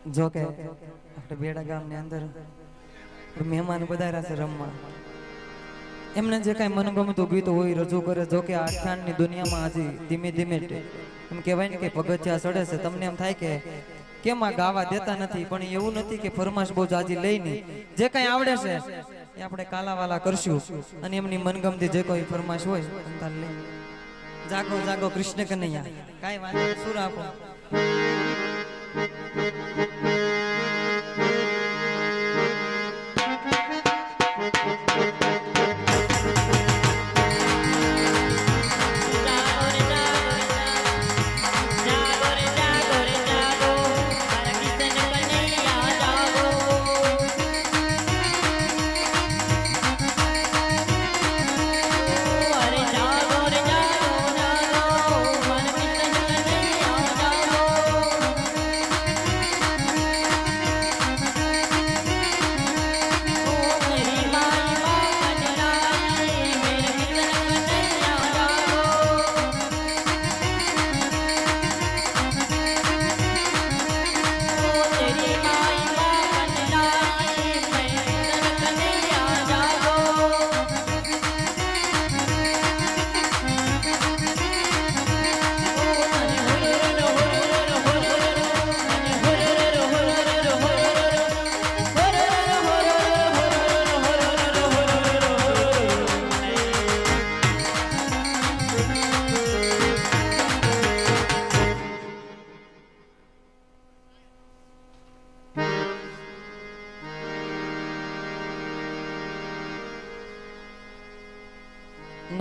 જો કે આપણે બેડા ગામની અંદર મહેમાન પધાર્યા છે રમવા, એમને જે કાંઈ મનગમતું ગીત હોય રજૂ કરે. જો કે આખ્યાનની દુનિયામાં હજી ધીમે ધીમે એમ કહેવાય ને કે પગથિયા ચડે છે. તમને એમ થાય કે કેમ આ ગાવા દેતા નથી, પણ એવું નથી કે ફરમાશ બહુ જાજી લઈને જે કાંઈ આવડે છે એ આપણે કાલાવાલા કરશું અને એમની મનગમતી જે કોઈ ફરમાશ હોય અંતર લઈ. જાગો જાગો કૃષ્ણ કનૈયા, કાંઈ વાત સુર આપો.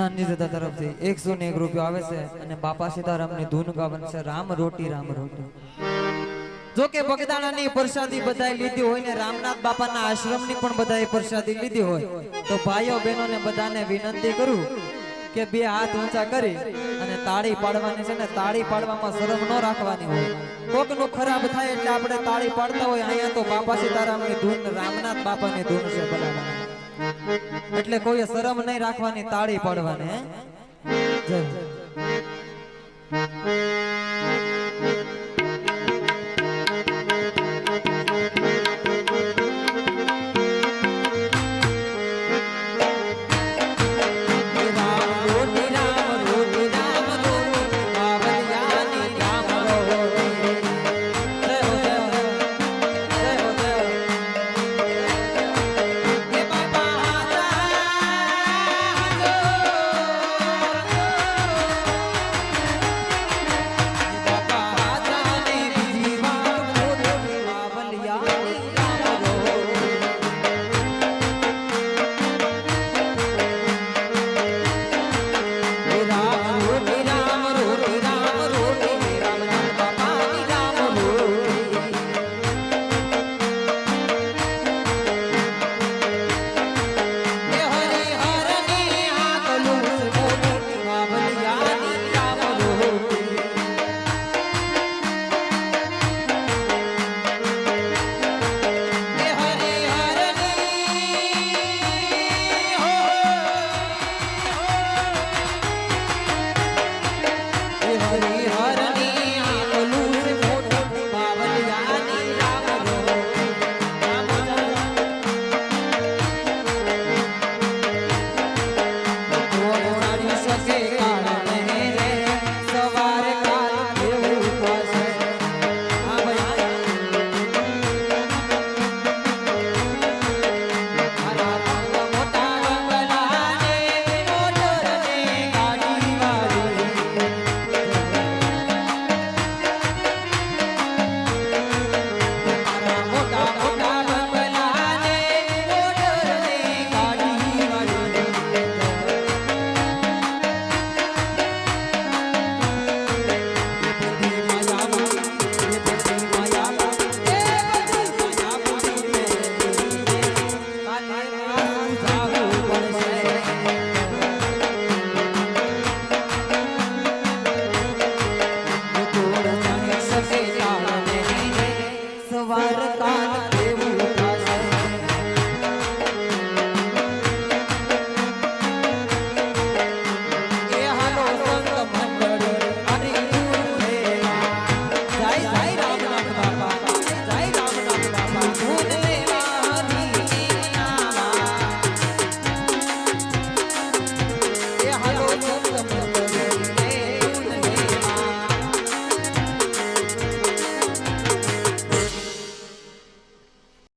નાની દાદા તરફથી 101 રૂપિયા આવે છે અને બાપા સીતારામની ધૂન ગાવન છે રામ રોટી રામ રોટી. જો કે બગદાણાની પ્રસાદી બધાય લીધી હોય ને રામનાથ બાપાના આશ્રમની પણ બધાય પ્રસાદી લીધી હોય તો ભાઈઓ બહેનોને બધાને વિનંતી કરું કે બે હાથ ઊંચા કરી અને તાળી પાડવાની છે ને તાળી પાડવામાં શરમ ન રાખવાની હોય. કોકનું ખરાબ થાય એટલે આપણે તાળી પાડતા હોય, અહીંયા તો બાપા સીતારામની ધૂન રામનાથ બાપાની ધૂન છે ભલામણ, એટલે કોઈ શરમ નહીં રાખવાની, તાળી પાડવાની. જય